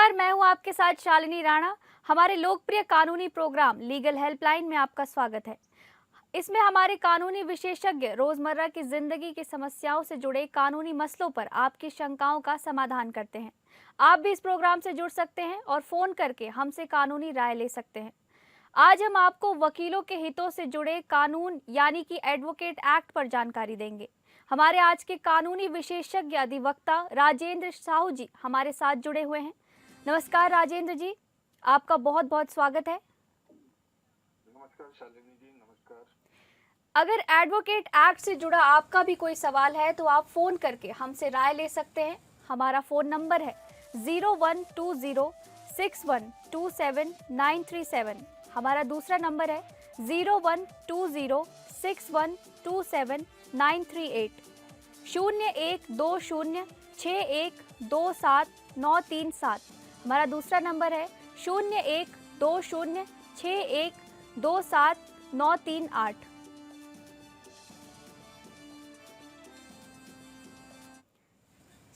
नमस्कार, मैं हूं आपके साथ शालिनी राणा। हमारे लोकप्रिय कानूनी प्रोग्राम लीगल हेल्पलाइन में आपका स्वागत है। इसमें हमारे कानूनी विशेषज्ञ रोजमर्रा की जिंदगी की समस्याओं से जुड़े कानूनी मसलों पर आपकी शंकाओं का समाधान करते हैं। आप भी इस प्रोग्राम से जुड़ सकते हैं और फोन करके हमसे कानूनी राय ले सकते हैं। आज हम आपको वकीलों के हितों से जुड़े कानून यानी कि एडवोकेट एक्ट पर जानकारी देंगे। हमारे आज के कानूनी विशेषज्ञ अधिवक्ता राजेंद्र साहू जी हमारे साथ जुड़े हुए हैं। नमस्कार राजेंद्र जी, आपका बहुत बहुत स्वागत है। नमस्कार शालिनी जी, नमस्कार। अगर एडवोकेट एक्ट से जुड़ा आपका भी कोई सवाल है तो आप फोन करके हमसे राय ले सकते हैं। हमारा फोन नंबर है 01206127 हमारा दूसरा नंबर है 01206127 01206127 हमारा दूसरा नंबर है 01206127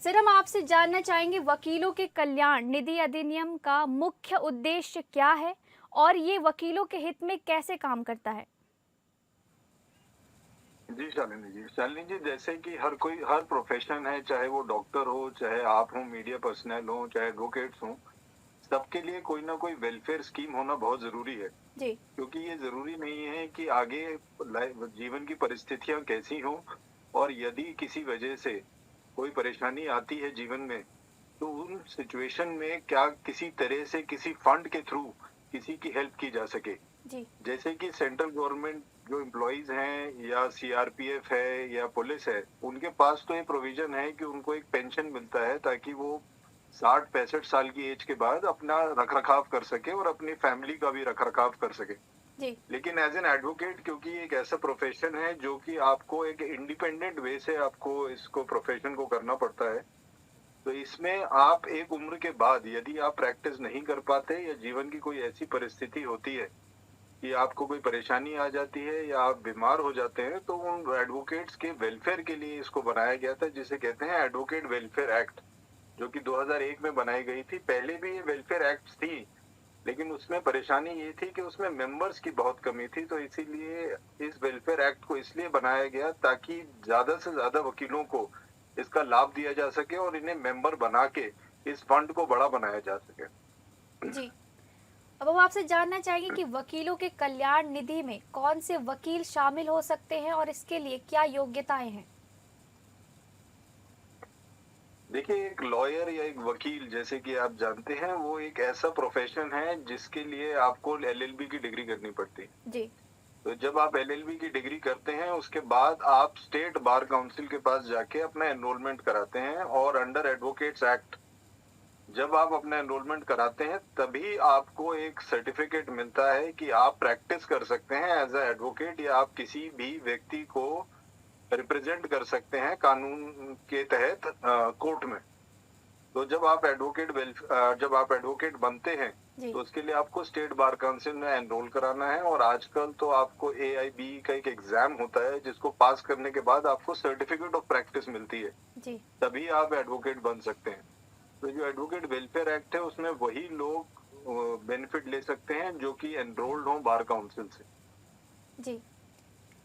सर, हम आपसे जानना चाहेंगे वकीलों के कल्याण निधि अधिनियम का मुख्य उद्देश्य क्या है और ये वकीलों के हित में कैसे काम करता है। जी शालिनी जी, जैसे कि हर प्रोफेशन है, चाहे वो डॉक्टर हो, चाहे आप हो, मीडिया पर्सनल हो, चाहे एडवोकेट्स हो, सबके लिए कोई ना कोई वेलफेयर स्कीम होना बहुत जरूरी है। जी। क्योंकि ये जरूरी नहीं है कि आगे जीवन की परिस्थितियां कैसी हो, और यदि किसी वजह से कोई परेशानी आती है जीवन में, तो उन सिचुएशन में क्या किसी तरह से किसी फंड के थ्रू किसी की हेल्प की जा सके। जी। जैसे कि सेंट्रल गवर्नमेंट जो एम्प्लॉइज हैं या सीआरपीएफ है या पुलिस है, उनके पास तो ये प्रोविजन है कि उनको एक पेंशन मिलता है ताकि वो 60-65 साल की एज के बाद अपना रखरखाव कर सके और अपनी फैमिली का भी रखरखाव कर सके। जी। लेकिन एज एन एडवोकेट, क्योंकि एक ऐसा प्रोफेशन है जो कि आपको एक इंडिपेंडेंट वे से आपको इसको प्रोफेशन को करना पड़ता है, तो इसमें आप एक उम्र के बाद यदि आप प्रैक्टिस नहीं कर पाते या जीवन की कोई ऐसी परिस्थिति होती है कि आपको कोई परेशानी आ जाती है या आप बीमार हो जाते हैं, तो उन एडवोकेट्स के वेलफेयर के लिए इसको बनाया गया था, जिसे कहते हैं एडवोकेट वेलफेयर एक्ट, जो कि 2001 में बनाई गई थी। पहले भी ये वेलफेयर एक्ट थी, लेकिन उसमें परेशानी ये थी कि उसमें मेंबर्स की बहुत कमी थी, तो इसीलिए इस वेलफेयर एक्ट को इसलिए बनाया गया ताकि ज्यादा से ज्यादा वकीलों को इसका लाभ दिया जा सके और इन्हें मेंबर बना के इस फंड को बड़ा बनाया जा सके। जी। अब हम आपसे जानना चाहेंगे कि वकीलों के कल्याण निधि में कौन से वकील शामिल हो सकते हैं और इसके लिए क्या योग्यताएं हैं। देखिए, एक लॉयर या एक वकील, जैसे कि आप जानते हैं, वो एक ऐसा प्रोफेशन है जिसके लिए आपको एलएलबी की डिग्री करनी पड़ती है। जी। तो जब आप एलएलबी की डिग्री करते हैं, उसके बाद आप स्टेट बार काउंसिल के पास जाके अपना एनरोलमेंट कराते हैं, और अंडर एडवोकेट्स एक्ट जब आप अपना एनरोलमेंट कराते हैं, तभी आपको एक सर्टिफिकेट मिलता है कि आप प्रैक्टिस कर सकते हैं एज अ एडवोकेट, या आप किसी भी व्यक्ति को रिप्रेजेंट कर सकते हैं कानून के तहत कोर्ट में। तो जब आप एडवोकेट बनते हैं, जी। तो उसके लिए आपको स्टेट बार काउंसिल में एनरोल कराना है, और आजकल तो आपको AIB का एक एग्जाम होता है जिसको पास करने के बाद आपको सर्टिफिकेट ऑफ प्रैक्टिस मिलती है, जी। तभी आप एडवोकेट बन सकते हैं। तो जो एडवोकेट वेलफेयर एक्ट है, उसमें वही लोग बेनिफिट ले सकते हैं जो कि एनरोल्ड हो बार काउंसिल से। जी।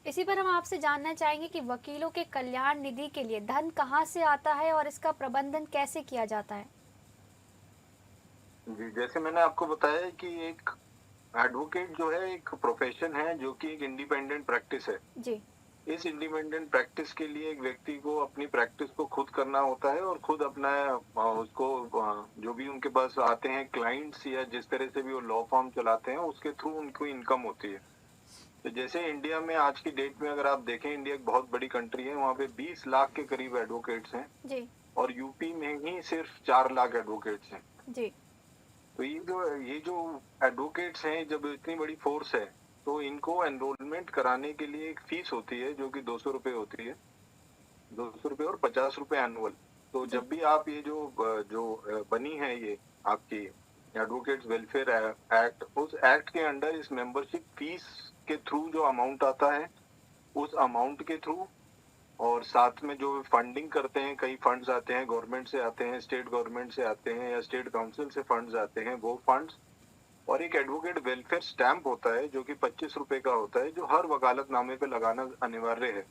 इसी पर हम आपसे जानना चाहेंगे कि वकीलों के कल्याण निधि के लिए धन कहाँ से आता है और इसका प्रबंधन कैसे किया जाता है। जी, जैसे मैंने आपको बताया कि एक एडवोकेट जो है एक प्रोफेशन है जो कि एक इंडिपेंडेंट प्रैक्टिस है। जी। इस इंडिपेंडेंट प्रैक्टिस के लिए एक व्यक्ति को अपनी प्रैक्टिस को खुद करना होता है, और खुद अपना उसको जो भी उनके पास आते हैं क्लाइंट्स, या जिस तरह से भी वो लॉ फर्म चलाते हैं, उसके थ्रू उनको इनकम होती है। तो जैसे इंडिया में आज की डेट में अगर आप देखें, इंडिया एक बहुत बड़ी कंट्री है, वहाँ पे 20 लाख के करीब एडवोकेट्स हैं, जी। और यूपी में ही सिर्फ 4 लाख एडवोकेट्स हैं। जी। तो ये जो एडवोकेट्स हैं, जब इतनी बड़ी फोर्स है, तो इनको एनरोलमेंट कराने के लिए एक फीस होती है जो कि 200 रुपए होती है, 200 रुपए और 50 रुपए एनुअल। तो जी। जब भी आप ये जो बनी है ये आपकी एडवोकेट्स वेलफेयर एक्ट, उस एक्ट के अंडर इस मेंबरशिप फीस के थ्रू जो अमाउंट आता है, उस अमाउंट के थ्रू और साथ में जो फंडिंग करते हैं, कई फंड्स आते हैं, गवर्नमेंट से आते हैं, स्टेट गवर्नमेंट से आते हैं या स्टेट काउंसिल से फंड्स आते हैं, वो फंड्स। और एक एडवोकेट वेलफेयर स्टैंप होता है जो कि 25 रुपए का होता है, जो हर वकालतनामे पे लगाना अनिवार्य है।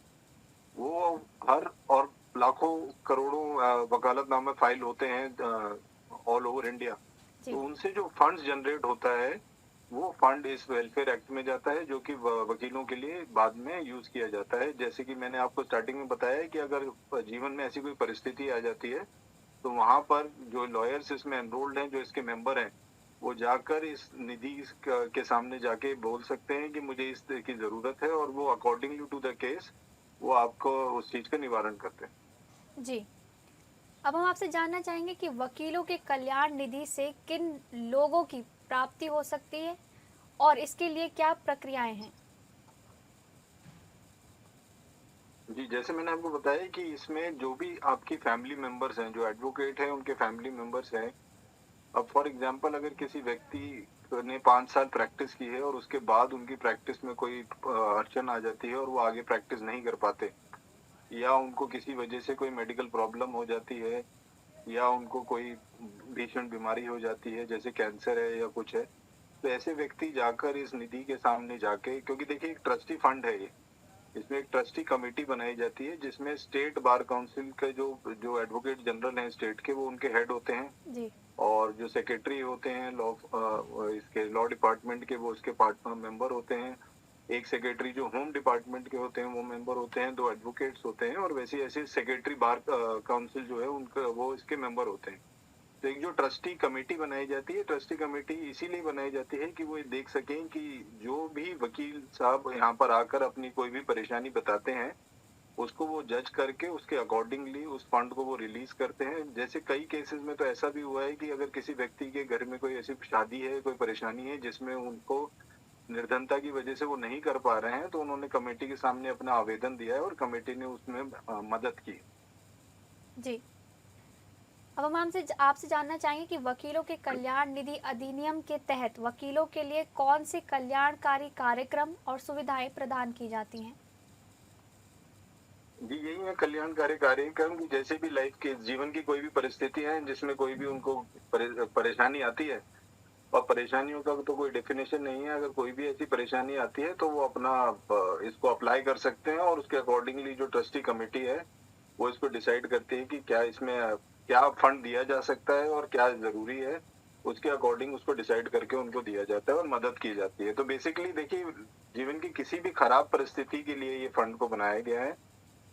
वो हर और लाखों करोड़ों वकालतनामे फाइल होते हैं ऑल ओवर इंडिया। जी तो उनसे जो फंड्स जनरेट होता है, वो फंड इस वेलफेयर एक्ट में जाता है, जो कि वकीलों के लिए बाद में यूज किया जाता है। जैसे कि मैंने आपको स्टार्टिंग में बताया है कि अगर जीवन में ऐसी कोई परिस्थिति आ जाती है, तो वहां पर जो लॉयर्स इसमें एनरोल्ड हैं, जो इसके मेंबर हैं, वो जाकर इस निधि के सामने जाके बोल सकते हैं कि मुझे इस की जरूरत है, और वो अकॉर्डिंगली टू द केस वो आपको उस चीज का निवारण करते हैं। जी। अब हम आपसे जानना चाहेंगे कि वकीलों के कल्याण निधि से किन लोगों की प्राप्ति हो सकती है और इसके लिए क्या प्रक्रियाएं हैं? जी, जैसे मैंने आपको बताया कि इसमें जो भी आपकी फैमिली मेंबर्स हैं, जो एडवोकेट हैं, उनके फैमिली मेंबर्स हैं। अब फॉर एग्जांपल अगर किसी व्यक्ति ने 5 साल प्रैक्टिस की है और उसके बाद उनकी प्रैक्टिस में कोई अड़चन आ जाती है और वो आगे प्रैक्टिस नहीं कर पाते, या उनको किसी वजह से कोई मेडिकल प्रॉब्लम हो जाती है, या उनको कोई भीषण बीमारी हो जाती है, जैसे कैंसर है या कुछ है, तो ऐसे व्यक्ति जाकर इस निधि के सामने जाके, क्योंकि देखिए एक ट्रस्टी फंड है ये, इसमें एक ट्रस्टी कमेटी बनाई जाती है जिसमें स्टेट बार काउंसिल के जो जो एडवोकेट जनरल हैं स्टेट के, वो उनके हेड होते हैं। जी और जो सेक्रेटरी होते हैं लॉ इसके लॉ डिपार्टमेंट के, वो उसके पार्टनर मेंबर होते हैं। एक सेक्रेटरी जो होम डिपार्टमेंट के होते हैं, वो मेंबर होते हैं। 2 एडवोकेट्स होते हैं, और वैसे ऐसे सेक्रेटरी बार काउंसिल जो है उनका, वो इसके मेंबर होते हैं। तो एक जो ट्रस्टी कमेटी बनाई जाती है, ट्रस्टी कमेटी इसीलिए बनाई जाती है कि वो ये देख सकें कि जो भी वकील साहब यहाँ पर आकर अपनी कोई भी परेशानी बताते हैं, उसको वो जज करके उसके अकॉर्डिंगली उस फंड को वो रिलीज करते हैं। जैसे कई केसेस में तो ऐसा भी हुआ है कि अगर किसी व्यक्ति के घर में कोई ऐसी शादी है, कोई परेशानी है जिसमें उनको निर्धनता की वजह से वो नहीं कर पा रहे हैं, तो उन्होंने कमेटी के सामने अपना आवेदन दिया है और कमेटी ने उसमें मदद की। जी। अब हम हमसे आपसे जानना चाहेंगे कि वकीलों के कल्याण निधि अधिनियम के तहत वकीलों के लिए कौन से कल्याणकारी कार्यक्रम और सुविधाएं प्रदान की जाती हैं? जी, यही है कल्याणकारी कार्यक्रम की, जैसे भी लाइफ के जीवन की कोई भी परिस्थितियां हैं जिसमें कोई भी उनको परेशानी आती है, और परेशानियों का तो कोई डेफिनेशन नहीं है। अगर कोई भी ऐसी परेशानी आती है तो वो अपना इसको अप्लाई कर सकते हैं, और उसके अकॉर्डिंगली जो ट्रस्टी कमेटी है वो इसको डिसाइड करती है कि क्या इसमें क्या फंड दिया जा सकता है और क्या जरूरी है। उसके अकॉर्डिंग उसको डिसाइड करके उनको दिया जाता है और मदद की जाती है। तो बेसिकली देखिए, जीवन की किसी भी खराब परिस्थिति के लिए ये फंड को बनाया गया है,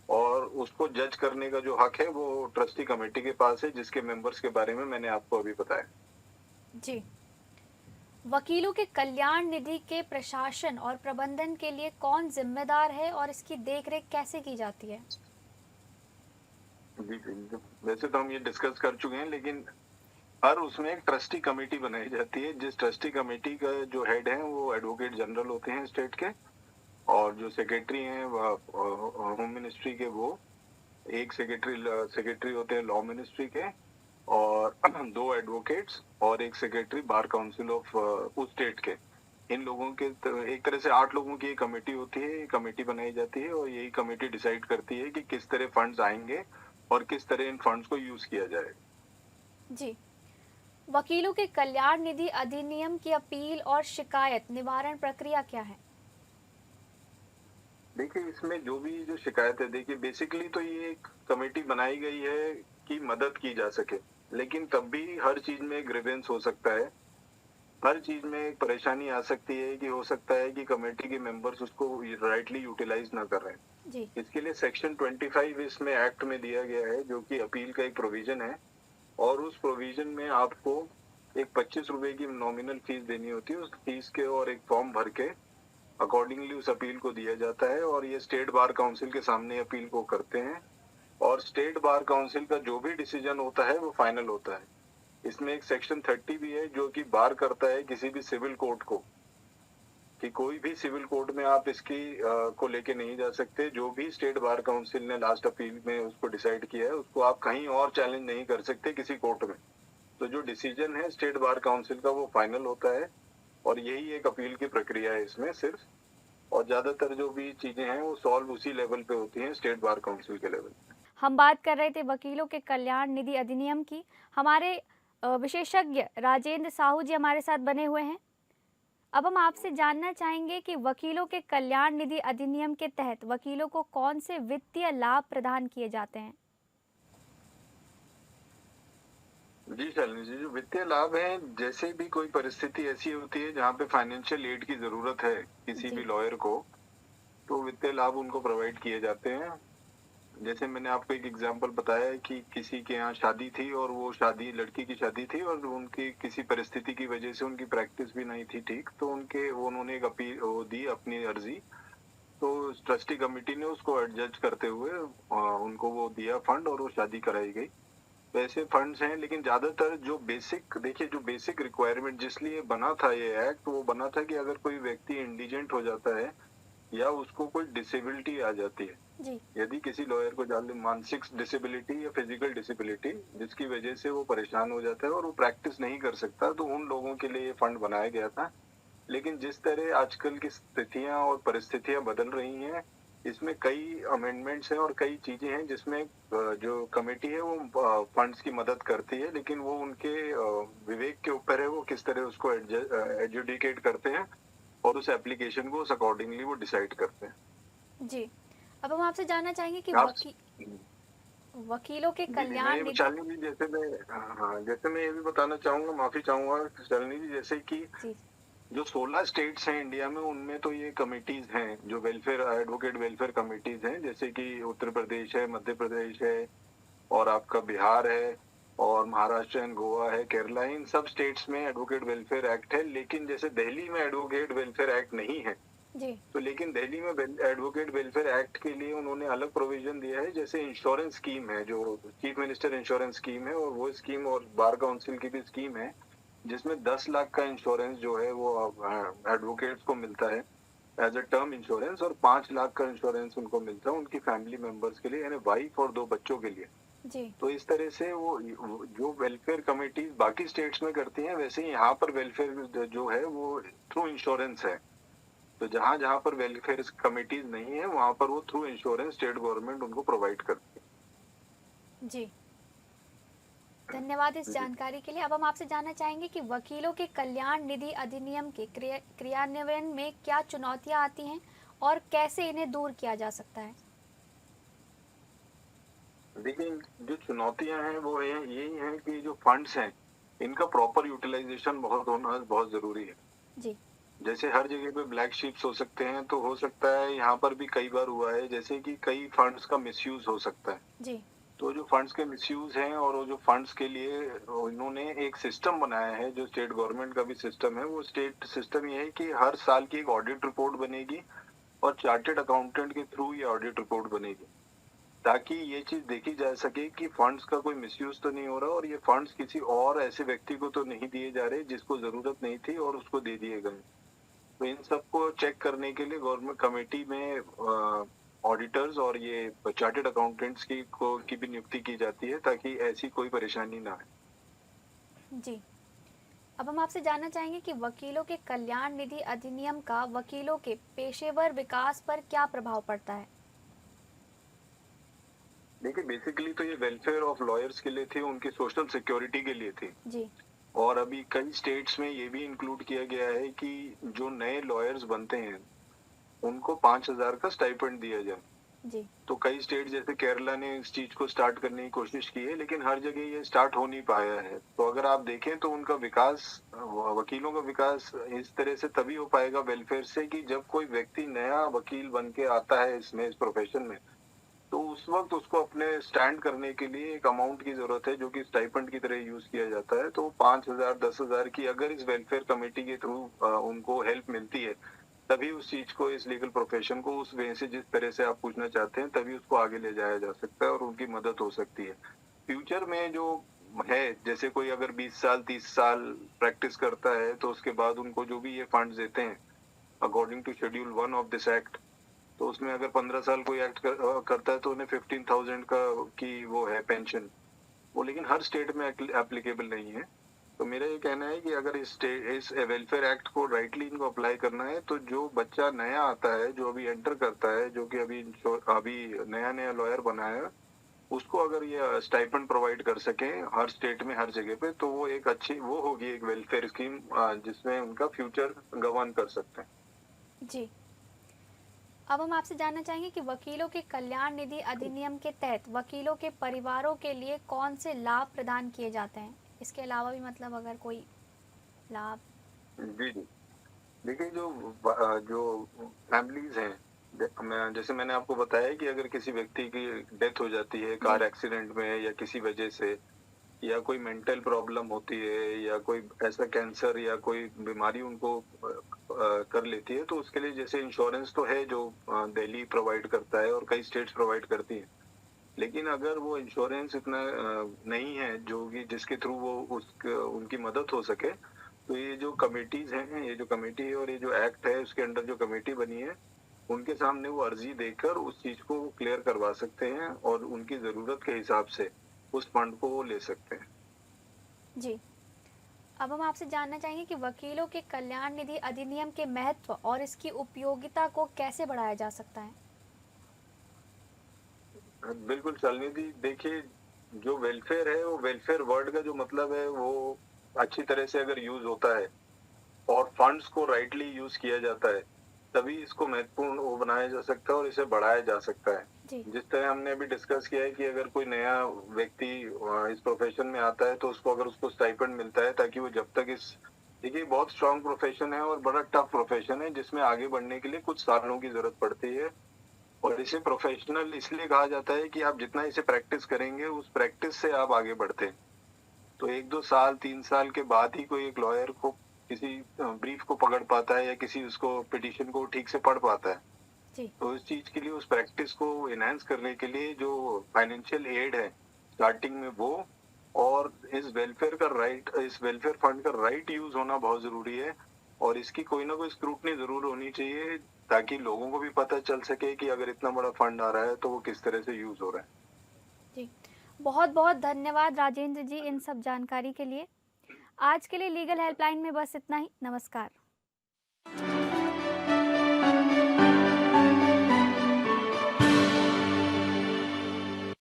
और उसको जज करने का जो हक है वो ट्रस्टी कमेटी के पास है, जिसके मेंबर्स के बारे में मैंने आपको अभी बताया। जी। वकीलों के कल्याण निधि के प्रशासन और प्रबंधन के लिए कौन जिम्मेदार है और इसकी देखरेख कैसे की जाती है? जी जी, वैसे तो हम ये डिस्कस कर चुके हैं, लेकिन हर उसमें एक ट्रस्टी कमेटी बनाई जाती है, जिस ट्रस्टी कमेटी का जो हेड है वो एडवोकेट जनरल होते हैं स्टेट के, और जो सेक्रेटरी हैं होम मिनिस्ट्री के, वो एक सेक्रेटरी होते हैं लॉ मिनिस्ट्री के, और 2 एडवोकेट्स और एक सेक्रेटरी बार काउंसिल ऑफ उस स्टेट के। इन लोगों के एक तरह से 8 लोगों की एक कमेटी होती है, ये कमेटी बनाई जाती है, और यही कमेटी डिसाइड करती है कि किस तरह फंड्स आएंगे और किस तरह इन फंड्स को यूज किया जाए। जी। वकीलों के कल्याण निधि अधिनियम की अपील और शिकायत निवारण प्रक्रिया क्या है? देखिए, इसमें जो भी जो शिकायत है, देखिए बेसिकली तो ये एक कमेटी बनाई गई है कि मदद की जा सके, लेकिन तब भी हर चीज में ग्रीवेंस हो सकता है। हर चीज में एक परेशानी आ सकती है कि हो सकता है कि कमेटी के मेंबर्स उसको राइटली यूटिलाइज ना कर रहे हैं। जी इसके लिए सेक्शन 25 इसमें एक्ट में दिया गया है, जो कि अपील का एक प्रोविजन है, और उस प्रोविजन में आपको एक 25 रुपए की नॉमिनल फीस देनी होती है। उस फीस के और एक फॉर्म भर के अकॉर्डिंगली उस अपील को दिया जाता है, और ये स्टेट बार काउंसिल के सामने अपील को करते हैं, और स्टेट बार काउंसिल का जो भी डिसीजन होता है वो फाइनल होता है। इसमें एक सेक्शन 30 भी है जो कि बार करता है किसी भी सिविल कोर्ट को, कि कोई भी सिविल कोर्ट में आप इसकी को लेके नहीं जा सकते। जो भी स्टेट बार काउंसिल ने लास्ट अपील में उसको डिसाइड किया है, उसको आप कहीं और चैलेंज नहीं कर सकते किसी कोर्ट में। तो जो डिसीजन है स्टेट बार काउंसिल का वो फाइनल होता है, और यही एक अपील की प्रक्रिया है इसमें सिर्फ। और ज्यादातर जो भी चीजें हैं वो सॉल्व उसी लेवल पे होती हैं, स्टेट बार काउंसिल के लेवल पे। हम बात कर रहे थे वकीलों के कल्याण निधि अधिनियम की। हमारे विशेषज्ञ राजेंद्र साहू जी हमारे साथ बने हुए हैं। अब हम आपसे जानना चाहेंगे कि वकीलों के कल्याण निधि अधिनियम के तहत वकीलों को कौन से वित्तीय लाभ प्रदान किए जाते हैं। जी शालिनी जी, जो वित्तीय लाभ है, जैसे भी कोई परिस्थिति ऐसी होती है जहाँ पे फाइनेंशियल एड की जरूरत है किसी भी जी लॉयर को, तो वित्तीय लाभ उनको प्रोवाइड किए जाते हैं। जैसे मैंने आपको एक एग्जांपल बताया है कि किसी के यहाँ शादी थी और वो शादी लड़की की शादी थी और उनकी किसी परिस्थिति की वजह से उनकी प्रैक्टिस भी नहीं थी ठीक, तो उन्होंने एक अपील वो दी अपनी अर्जी। तो ट्रस्टी कमेटी ने उसको एडजस्ट करते हुए उनको वो दिया फंड और वो शादी कराई गई। वैसे फंड्स हैं, लेकिन ज्यादातर जो बेसिक देखिए, जो बेसिक रिक्वायरमेंट जिस लिए बना था ये एक्ट, वो बना था कि अगर कोई व्यक्ति इंडिजेंट हो जाता है या उसको कोई डिसेबिलिटी आ जाती है, जी यदि किसी लॉयर को ज्यादा मानसिक डिसेबिलिटी या फिजिकल डिसेबिलिटी जिसकी वजह से वो परेशान हो जाता है और वो प्रैक्टिस नहीं कर सकता, तो उन लोगों के लिए ये फंड बनाया गया था। लेकिन जिस तरह आजकल की स्थितियां और परिस्थितियां बदल रही हैं, इसमें कई अमेंडमेंट्स हैं और कई चीजें हैं जिसमें जो कमेटी है वो फंड्स की मदद करती है, लेकिन वो उनके विवेक के ऊपर है, वो किस तरह उसको एडजुडिकेट करते हैं और उस एप्लीकेशन को उस अकॉर्डिंगली वो डिसाइड करते हैं। जी। अब हम आपसे जानना चाहेंगे कि आप वकीलों के जी जी, मैं कल्याण ये निधि। शालिनी जी, जैसे मैं हाँ, जैसे मैं ये भी बताना चाहूंगा, माफी चाहूंगा शालिनी जी, जैसे कि जी जो 16 स्टेट्स हैं इंडिया में, उनमें तो ये कमिटीज हैं जो वेलफेयर एडवोकेट वेलफेयर कमिटीज हैं, जैसे कि उत्तर प्रदेश है, मध्य प्रदेश है, और आपका बिहार है, और महाराष्ट्र एंड गोवा है, केरला है। इन सब स्टेट्स में एडवोकेट वेलफेयर एक्ट है, लेकिन जैसे दिल्ली में एडवोकेट वेलफेयर एक्ट नहीं है। जी तो लेकिन दिल्ली में एडवोकेट वेलफेयर एक्ट के लिए उन्होंने अलग प्रोविजन दिया है, जैसे इंश्योरेंस स्कीम है जो चीफ मिनिस्टर इंश्योरेंस स्कीम है, और वो स्कीम और बार काउंसिल की भी स्कीम है जिसमें 10 लाख का इंश्योरेंस जो है वो एडवोकेट्स को मिलता है एज अ टर्म इंश्योरेंस, और 5 लाख का इंश्योरेंस उनको मिलता है उनकी फैमिली मेंबर्स के लिए, यानी वाइफ और 2 बच्चों के लिए। जी तो इस तरह से वो जो वेलफेयर कमेटी बाकी स्टेट्स में करती हैं, वैसे ही यहाँ पर वेलफेयर जो है वो थ्रू इंश्योरेंस है। तो जहाँ जहाँ पर वेलफेयर कमिटीज नहीं है, वहाँ पर वो थ्रू इंश्योरेंस स्टेट गवर्नमेंट उनको प्रोवाइड करती जी। धन्यवाद इस है। जी जानकारी के लिए। अब हम आपसे जानना चाहेंगे कि वकीलों के कल्याण निधि अधिनियम के क्रियान्वयन में क्या चुनौतियां आती हैं और कैसे इन्हें दूर किया जा सकता है। देखिए, जो चुनौतियां हैं वो यही हैं कि जो फंड्स हैं इनका प्रॉपर यूटिलाइजेशन बहुत होना बहुत जरूरी है। जी जैसे हर जगह पे ब्लैक शीप्स हो सकते हैं, तो हो सकता है यहाँ पर भी कई बार हुआ है, जैसे कि कई फंड्स का मिसयूज हो सकता है। जी तो जो फंड्स के मिसयूज हैं और वो जो फंड्स के लिए इन्होंने एक सिस्टम बनाया है, जो स्टेट गवर्नमेंट का भी सिस्टम है, वो स्टेट सिस्टम ये है कि हर साल की एक ऑडिट रिपोर्ट बनेगी और चार्टेड अकाउंटेंट के थ्रू ये ऑडिट रिपोर्ट बनेगी, ताकि ये चीज देखी जा सके कि फंड्स का कोई मिसयूज तो नहीं हो रहा और ये फंड्स किसी और ऐसे व्यक्ति को तो नहीं दिए जा रहे जिसको जरूरत नहीं थी और उसको दे दिए गए। तो इन सबको चेक करने के लिए गवर्नमेंट कमेटी में ऑडिटर्स और ये चार्टेड अकाउंटेंट्स की भी नियुक्ति की जाती है, ताकि ऐसी कोई परेशानी ना आए। जी। अब हम आपसे जानना चाहेंगे कि वकीलों के कल्याण निधि अधिनियम का वकीलों के पेशेवर विकास पर क्या प्रभाव पड़ता है। देखिए, बेसिकली तो ये वेलफेयर ऑफ लॉयर्स के लिए थी, उनकी सोशल सिक्योरिटी के लिए थी। जी और अभी कई स्टेट्स में ये भी इंक्लूड किया गया है कि जो नए लॉयर्स बनते हैं उनको 5,000 का स्टाइपेंड दिया जाए। जी तो कई स्टेट जैसे केरला ने इस चीज को स्टार्ट करने की कोशिश की है, लेकिन हर जगह ये स्टार्ट हो नहीं पाया है। तो अगर आप देखें तो उनका विकास, वकीलों का विकास इस तरह से तभी हो पाएगा वेलफेयर से, कि जब कोई व्यक्ति नया वकील बन के आता है इसमें, इस प्रोफेशन में, तो उस वक्त उसको अपने स्टैंड करने के लिए एक अमाउंट की जरूरत है जो कि स्टाइपेंड की तरह यूज किया जाता है। तो 5,000 10,000 की अगर इस वेलफेयर कमेटी के थ्रू उनको हेल्प मिलती है, तभी उस चीज को, इस लीगल प्रोफेशन को उस वे से जिस तरह से आप पूछना चाहते हैं, तभी उसको आगे ले जाया जा सकता है और उनकी मदद हो सकती है। फ्यूचर में जो है, जैसे कोई अगर 20 साल 30 साल प्रैक्टिस करता है, तो उसके बाद उनको जो भी ये फंड्स देते हैं according to schedule 1 of this act, तो उसमें अगर 15 साल कोई करता है तो उन्हें 15,000 का की वो है पेंशन। वो लेकिन हर स्टेट में एप्लीकेबल नहीं है। तो मेरा ये कहना है कि अगर इस वेलफेयर एक्ट को राइटली इनको अप्लाई करना है, तो जो बच्चा नया आता है, जो अभी एंटर करता है, जो कि अभी नया नया लॉयर बना है, उसको अगर ये स्टाइपेंड प्रोवाइड कर सके हर स्टेट में हर जगह पे, तो वो एक अच्छी वो होगी एक वेलफेयर स्कीम जिसमें उनका फ्यूचर गवर्न कर सकते हैं। जी। अब हम आपसे जानना चाहेंगे कि वकीलों के कल्याण निधि अधिनियम के तहत वकीलों के परिवारों के लिए कौन से लाभ प्रदान किए जाते हैं? इसके अलावा भी मतलब अगर कोई लाभ। जी जी। देखिए जो फैमिलीज हैं, जैसे मैंने आपको बताया कि अगर किसी व्यक्ति की डेथ हो जाती है जी। कार एक्सीडेंट में या किसी वजह से, या कोई मेंटल प्रॉब्लम होती है, या कोई ऐसा कैंसर या कोई बीमारी उनको कर लेती है, तो उसके लिए जैसे इंश्योरेंस तो है जो दिल्ली प्रोवाइड करता है और कई स्टेट्स प्रोवाइड करती हैं। लेकिन अगर वो इंश्योरेंस इतना नहीं है जो कि जिसके थ्रू वो उनकी मदद हो सके, तो ये जो कमेटीज हैं, ये जो कमेटी है और ये जो एक्ट है उसके अंडर जो कमेटी बनी है, उनके सामने वो अर्जी देकर उस चीज को क्लियर करवा सकते हैं और उनकी जरूरत के हिसाब से उस फंड को वो ले सकते हैं। जी। अब हम आपसे जानना चाहेंगे कि वकीलों के कल्याण निधि अधिनियम के महत्व और इसकी उपयोगिता को कैसे बढ़ाया जा सकता है? बिल्कुल शालिनी जी, देखिए, जो वेलफेयर है, वो वेलफेयर वर्ड का जो मतलब है वो अच्छी तरह से अगर यूज होता है और फंड्स को राइटली यूज किया जाता है, तभी इसको महत्वपूर्ण वो बनाया जा सकता है और इसे बढ़ाया जा सकता है। जी। जिस तरह हमने अभी डिस्कस किया है कि अगर कोई नया व्यक्ति इस प्रोफेशन में आता है, तो उसको स्टाइपेंड मिलता है ताकि वो जब तक इस देखिए बहुत स्ट्रांग प्रोफेशन है और बड़ा टफ प्रोफेशन है, जिसमें आगे बढ़ने के लिए कुछ सालों की जरूरत पड़ती है। और इसे प्रोफेशनल इसलिए कहा जाता है कि आप जितना इसे प्रैक्टिस करेंगे, उस प्रैक्टिस से आप आगे बढ़ते हैं। तो 1-2 साल 3 साल के बाद ही कोई एक लॉयर को किसी ब्रीफ को पकड़ पाता है या किसी उसको पिटीशन को ठीक से पढ़ पाता है। जी। तो इस चीज के लिए, उस प्रैक्टिस को एनहांस करने के लिए जो फाइनेंशियल एड है स्टार्टिंग में वो, और इस वेलफेयर फंड का राइट यूज होना बहुत जरूरी है। और इसकी कोई ना कोई स्क्रूटनी जरूर होनी चाहिए, ताकि लोगों को भी पता चल सके कि अगर इतना बड़ा फंड आ रहा है तो वो किस तरह से यूज हो रहा है। जी। बहुत बहुत धन्यवाद राजेंद्र जी इन सब जानकारी के लिए। आज के लिए लीगल हेल्पलाइन में बस इतना ही। नमस्कार।